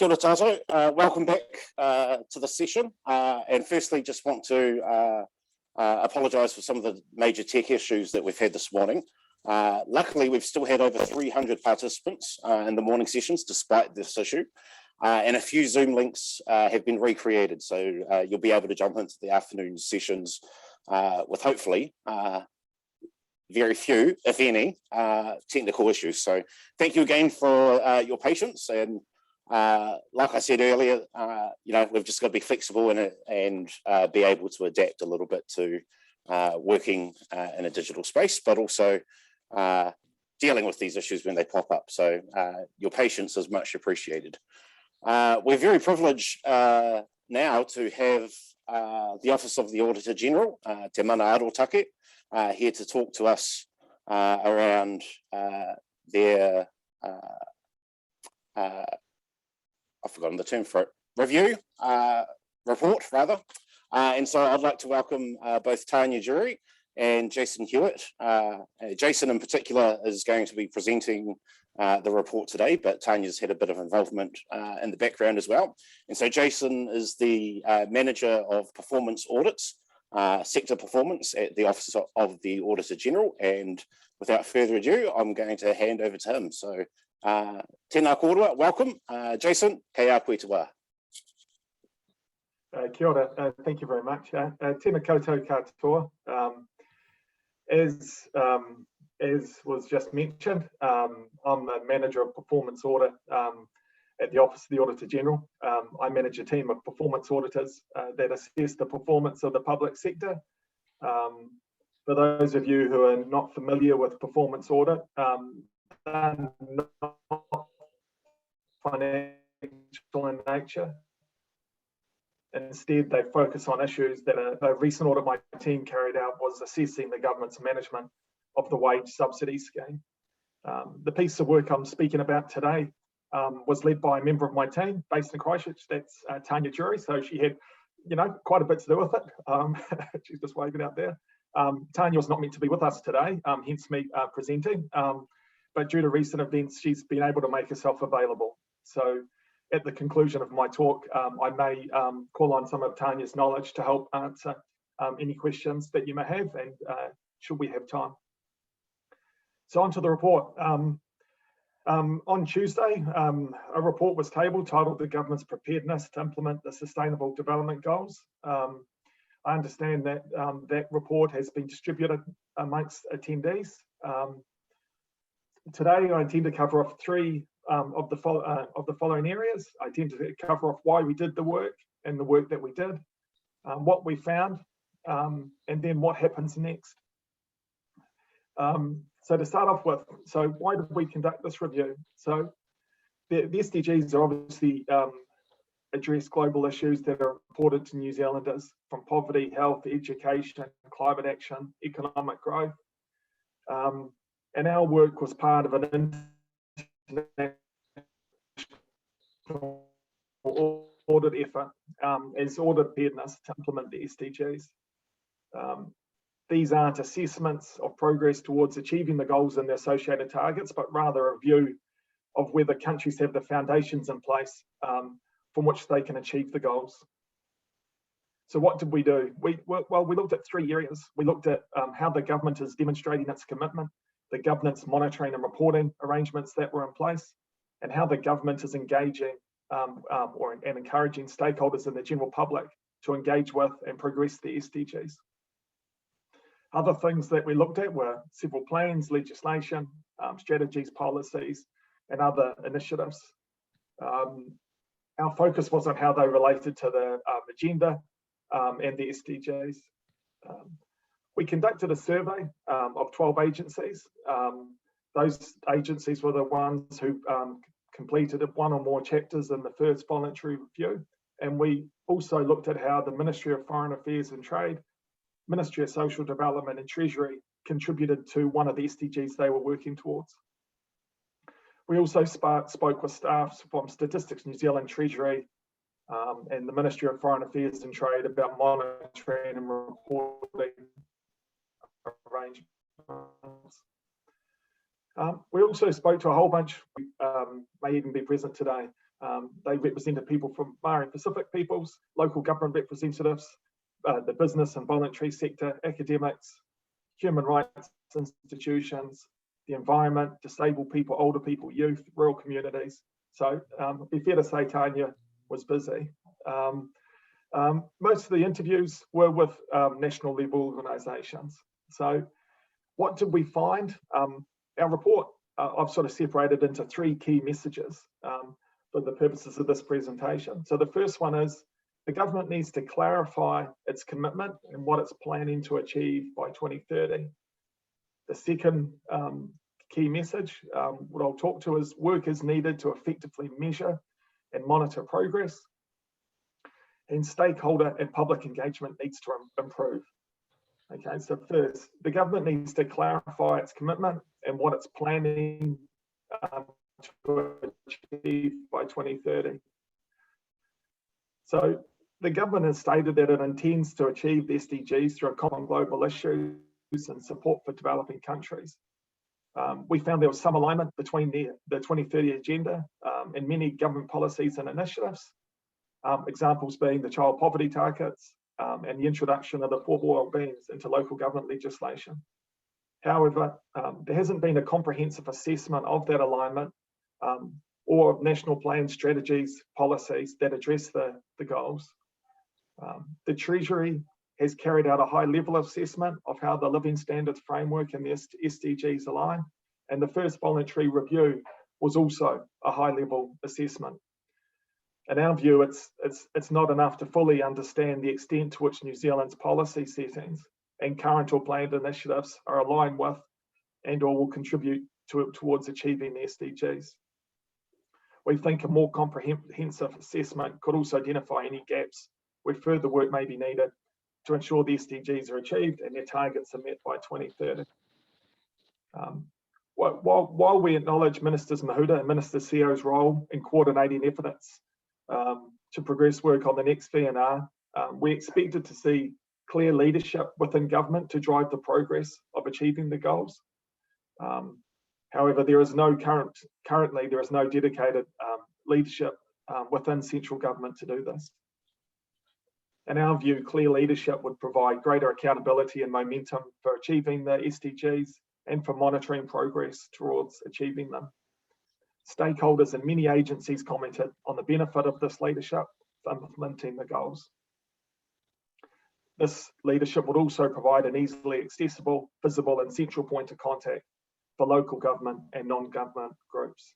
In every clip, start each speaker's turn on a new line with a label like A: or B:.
A: Kia ora tātou. Welcome back to the session. And firstly, just want to apologise for some of the major tech issues that we've had this morning. Luckily, we've still had over 300 participants in the morning sessions despite this issue. And a few Zoom links have been recreated, so you'll be able to jump into the afternoon sessions with hopefully very few, if any, technical issues. So thank you again for your patience. And like I said earlier, we've just got to be flexible and be able to adapt a little bit to working in a digital space, but also dealing with these issues when they pop up. So your patience is much appreciated. We're very privileged now to have the Office of the Auditor General, Te Mana Arotake, here to talk to us around their, I've forgotten the term for it, review, report rather. And so I'd like to welcome both Tanya Jury and Jason Hewett. Jason in particular is going to be presenting the report today, but Tanya's had a bit of involvement in the background as well. And so Jason is the Manager of Performance Audits, Sector Performance at the Office of the Auditor General. And without further ado, I'm going to hand over to him. So tēnā kōrero, welcome. Jason, kei a koe te wā.
B: Kia ora, thank you very much. Tēnā koutou katoa. As was just mentioned, I'm the Manager of Performance Audit at the Office of the Auditor General. I manage a team of performance auditors that assess the performance of the public sector. For those of you who are not familiar with performance audit, they're not financial in nature. Instead, they focus on issues that a recent audit my team carried out was assessing the government's management of the wage subsidy scheme. The piece of work I'm speaking about today was led by a member of my team based in Christchurch. That's Tanya Jury. So she had, quite a bit to do with it. She's just waving out there. Tanya was not meant to be with us today, hence me presenting. But due to recent events, she's been able to make herself available. So at the conclusion of my talk, I may call on some of Tanya's knowledge to help answer any questions that you may have, and should we have time. So on to the report. On Tuesday, a report was tabled titled The Government's Preparedness to Implement the Sustainable Development Goals. I understand that that report has been distributed amongst attendees. Today, I intend to cover off three of the following areas. I intend to cover off why we did the work and the work that we did, what we found, and then what happens next. So to start off with, so why did we conduct this review? So the SDGs are obviously address global issues that are important to New Zealanders, from poverty, health, education, climate action, economic growth. And our work was part of an international audit effort as audit preparedness to implement the SDGs. These aren't assessments of progress towards achieving the goals and the associated targets, but rather a view of whether countries have the foundations in place from which they can achieve the goals. So what did we do? We looked at three areas. We looked at how the government is demonstrating its commitment, the governance monitoring and reporting arrangements that were in place, and how the government is engaging and encouraging stakeholders in the general public to engage with and progress the SDGs. Other things that we looked at were several plans, legislation, strategies, policies, and other initiatives. Our focus was on how they related to the agenda and the SDGs. We conducted a survey of 12 agencies. Those agencies were the ones who completed one or more chapters in the first voluntary review. And we also looked at how the Ministry of Foreign Affairs and Trade, Ministry of Social Development and Treasury contributed to one of the SDGs they were working towards. We also spoke with staff from Statistics New Zealand, Treasury, and the Ministry of Foreign Affairs and Trade about monitoring and reporting arrangements. We also spoke to a whole bunch, may even be present today, They represented people from Maori and Pacific peoples, local government representatives, the business and voluntary sector, academics, human rights institutions, the environment, disabled people, older people, youth, rural communities. So it'd be fair to say Tanya was busy. Most of the interviews were with national level organisations. So what did we find? Our report, I've sort of separated into 3 key messages for the purposes of this presentation. So the first one is the government needs to clarify its commitment and what it's planning to achieve by 2030. The second key message, what I'll talk to is work is needed to effectively measure and monitor progress, and stakeholder and public engagement needs to improve. Okay, so first, the government needs to clarify its commitment and what it's planning to achieve by 2030. So the government has stated that it intends to achieve the SDGs through a common global issues and support for developing countries. We found there was some alignment between the 2030 agenda and many government policies and initiatives. Examples being the child poverty targets and the introduction of the 4 well-beings into local government legislation. However, there hasn't been a comprehensive assessment of that alignment or of national plans, strategies, policies that address the goals. The Treasury has carried out a high level assessment of how the living standards framework and the SDGs align, and the first voluntary review was also a high level assessment. In our view, it's not enough to fully understand the extent to which New Zealand's policy settings and current or planned initiatives are aligned with and or will contribute towards achieving the SDGs. We think a more comprehensive assessment could also identify any gaps where further work may be needed to ensure the SDGs are achieved and their targets are met by 2030. While we acknowledge Ministers Mahuta and Minister Seo's role in coordinating efforts to progress work on the next VNR, we expected to see clear leadership within government to drive the progress of achieving the goals. However, currently there is no dedicated leadership within central government to do this. In our view, clear leadership would provide greater accountability and momentum for achieving the SDGs and for monitoring progress towards achieving them. Stakeholders and many agencies commented on the benefit of this leadership for implementing the goals. This leadership would also provide an easily accessible, visible and central point of contact for local government and non-government groups.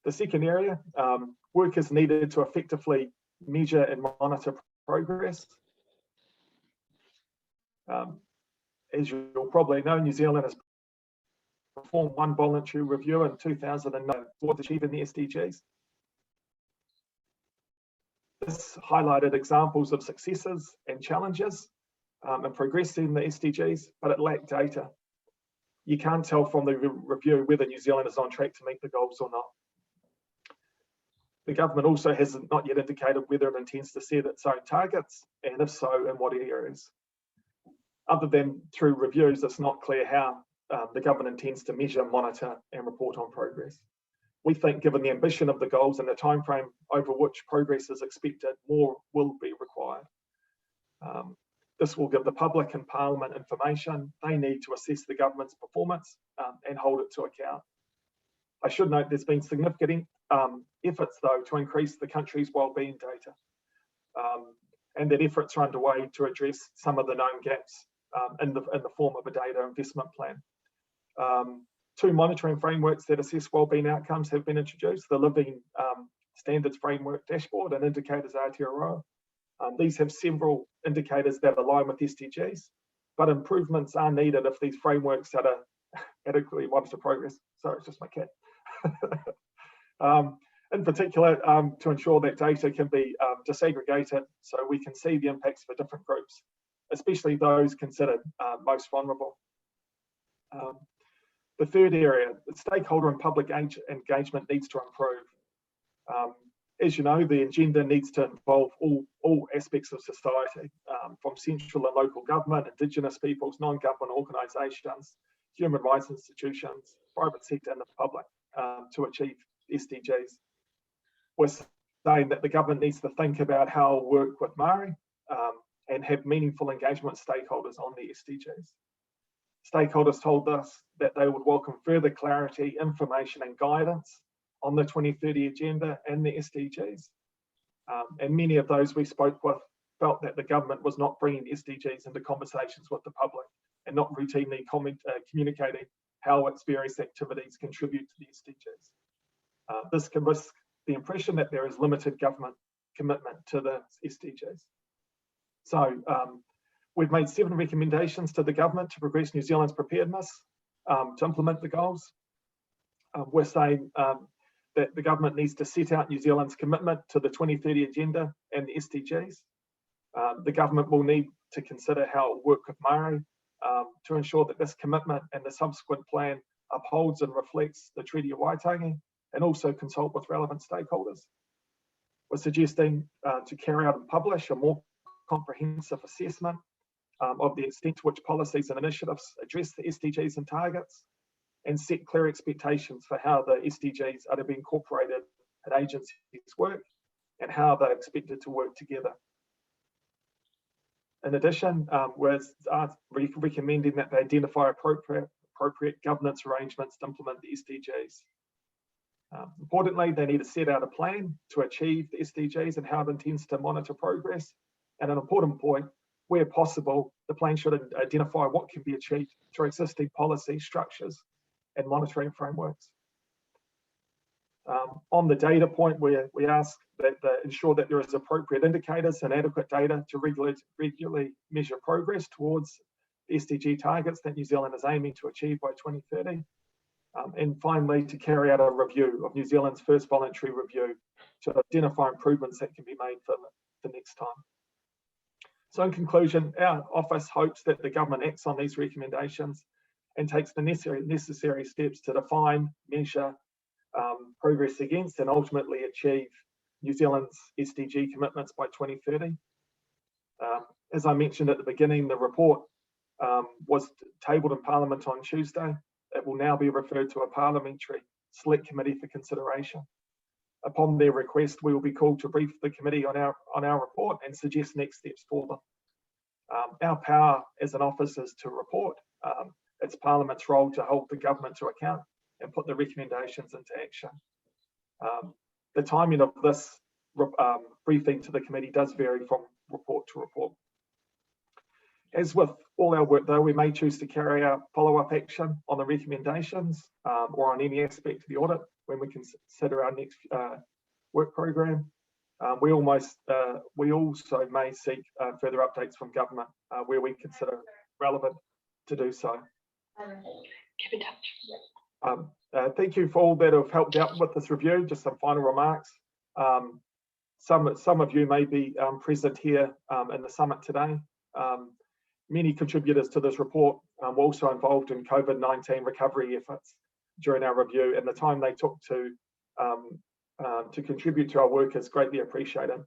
B: The second area, work is needed to effectively measure and monitor progress. As you'll probably know, New Zealand has performed 1 voluntary review in 2009 towards achieving the SDGs. This highlighted examples of successes and challenges in progressing the SDGs, but it lacked data. You can't tell from the review whether New Zealand is on track to meet the goals or not. The government also has not yet indicated whether it intends to set its own targets, and if so, in what areas. Other than through reviews, it's not clear how the government intends to measure, monitor, and report on progress. We think, given the ambition of the goals and the timeframe over which progress is expected, more will be required. This will give the public and Parliament information they need to assess the government's performance and hold it to account. I should note there's been significant efforts, though, to increase the country's wellbeing data, and that efforts are underway to address some of the known gaps in the form of a data investment plan. 2 monitoring frameworks that assess wellbeing outcomes have been introduced: the Living Standards Framework Dashboard and Indicators Aotearoa. These have several indicators that align with SDGs, but improvements are needed if these frameworks are to adequately monitor progress. Sorry, it's just my cat. In particular, to ensure that data can be disaggregated so we can see the impacts for different groups, especially those considered most vulnerable. The third area, the stakeholder and public engagement needs to improve. As you know, the agenda needs to involve all aspects of society, from central and local government, Indigenous peoples, non-government organisations, human rights institutions, private sector and the public, to achieve SDGs. was saying that the government needs to think about how it work with Māori and have meaningful engagement with stakeholders on the SDGs. Stakeholders told us that they would welcome further clarity, information and guidance on the 2030 agenda and the SDGs. And many of those we spoke with felt that the government was not bringing SDGs into conversations with the public and not routinely communicating how its various activities contribute to the SDGs. This can risk the impression that there is limited government commitment to the SDGs. So we've made 7 recommendations to the government to progress New Zealand's preparedness to implement the goals. We're saying that the government needs to set out New Zealand's commitment to the 2030 agenda and the SDGs. The government will need to consider how it works with Māori to ensure that this commitment and the subsequent plan upholds and reflects the Treaty of Waitangi, and also consult with relevant stakeholders. We're suggesting to carry out and publish a more comprehensive assessment of the extent to which policies and initiatives address the SDGs and targets, and set clear expectations for how the SDGs are to be incorporated at agencies' work and how they're expected to work together. In addition, we're recommending that they identify appropriate governance arrangements to implement the SDGs. Importantly, they need to set out a plan to achieve the SDGs and how it intends to monitor progress. And an important point, where possible, the plan should identify what can be achieved through existing policy structures and monitoring frameworks. On the data point, we ask that ensure that there is appropriate indicators and adequate data to regularly measure progress towards the SDG targets that New Zealand is aiming to achieve by 2030. And finally, to carry out a review of New Zealand's first voluntary review to identify improvements that can be made for the next time. So in conclusion, our office hopes that the government acts on these recommendations and takes the necessary steps to define, measure, progress against, and ultimately achieve New Zealand's SDG commitments by 2030. As I mentioned at the beginning, the report was tabled in Parliament on Tuesday. It will now be referred to a parliamentary select committee for consideration. Upon their request, we will be called to brief the committee on our report and suggest next steps for them. Our power as an office is to report. It's Parliament's role to hold the government to account and put the recommendations into action. The timing of this briefing to the committee does vary from report to report. As with all our work, though, we may choose to carry out follow-up action on the recommendations or on any aspect of the audit when we consider our next work program. We also may seek further updates from government where we consider relevant to do so. Thank you for all that have helped out with this review. Just some final remarks. Some of you may be present here in the summit today. Many contributors to this report were also involved in COVID-19 recovery efforts during our review, and the time they took to contribute to our work is greatly appreciated.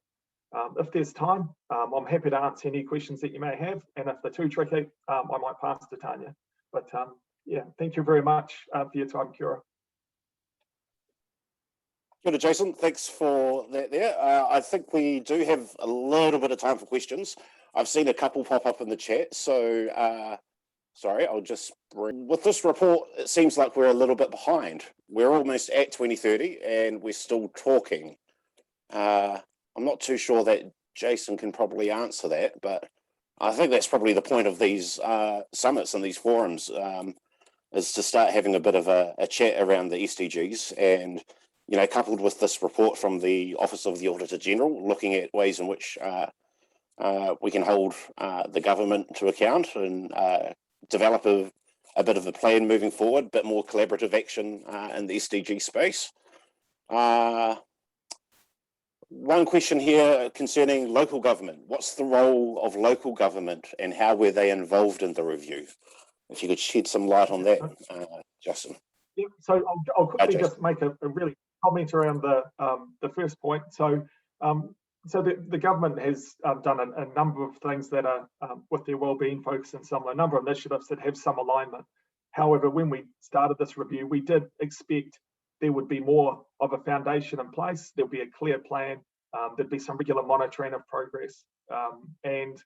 B: If there's time, I'm happy to answer any questions that you may have, and if they're too tricky, I might pass to Tanya. But yeah, thank you very much for your time, Kira.
A: Good, Jason. Thanks for that there. I think we do have a little bit of time for questions. I've seen a couple pop up in the chat, so sorry, I'll just bring... With this report, it seems like we're a little bit behind. We're almost at 2030 and we're still talking. I'm not too sure that Jason can probably answer that, but I think that's probably the point of these summits and these forums, is to start having a bit of a chat around the SDGs, and, you know, coupled with this report from the Office of the Auditor General, looking at ways in which we can hold the government to account and develop a bit of a plan moving forward, a bit more collaborative action in the SDG space. One question here concerning local government. What's the role of local government and how were they involved in the review? If you could shed some light on that, Justin.
B: Yeah, so I'll quickly just make a really comment around the first point. So the government has done a number of things that are with their wellbeing focus and a number of initiatives that have some alignment. However, when we started this review, we did expect there would be more of a foundation in place. There'll be a clear plan. There'd be some regular monitoring of progress, and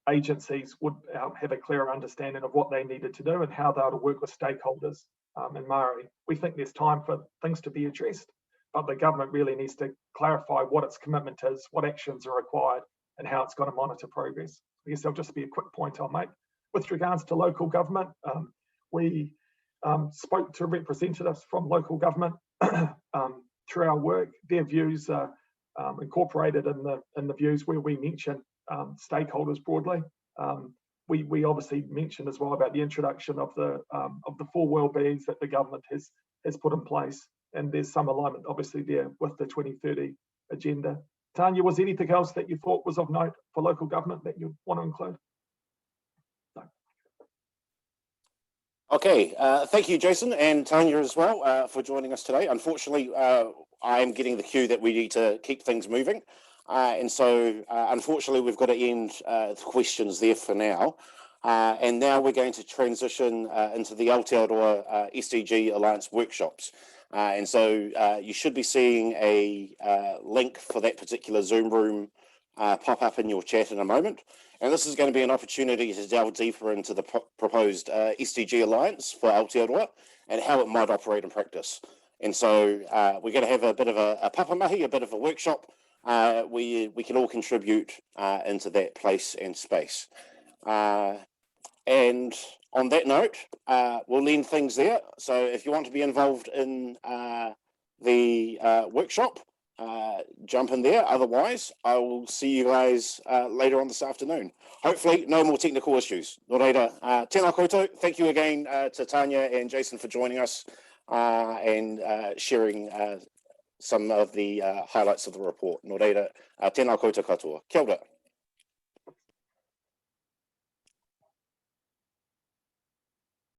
B: agencies would have a clearer understanding of what they needed to do and how they would work with stakeholders in Māori. We think there's time for things to be addressed, but the government really needs to clarify what its commitment is, what actions are required, and how it's going to monitor progress. I guess there'll just be a quick point I'll make. With regards to local government, we spoke to representatives from local government through our work. Their views are incorporated in the views where we mention stakeholders broadly. We obviously mentioned as well about the introduction of the 4 well-beings that the government has put in place, and there's some alignment obviously there with the 2030 agenda. Tanya, was there anything else that you thought was of note for local government that you want to include? No.
A: Okay, thank you, Jason, and Tanya as well for joining us today. Unfortunately, I am getting the cue that we need to keep things moving. And so, unfortunately, we've got to end the questions there for now. And now we're going to transition into the Aotearoa SDG Alliance workshops. And so you should be seeing a link for that particular Zoom room pop up in your chat in a moment. And this is going to be an opportunity to delve deeper into the proposed SDG Alliance for Aotearoa and how it might operate in practice. And so we're going to have a bit of a papamahi, a bit of a workshop. We can all contribute into that place and space. And on that note, we'll end things there. So if you want to be involved in the workshop, jump in there. Otherwise, I will see you guys later on this afternoon. Hopefully, no more technical issues. Nō reira, tēnā koutou. Thank you again to Tanya and Jason for joining us and sharing some of the highlights of the report. Nō reira, tēnā koutou katoa. Kia ora.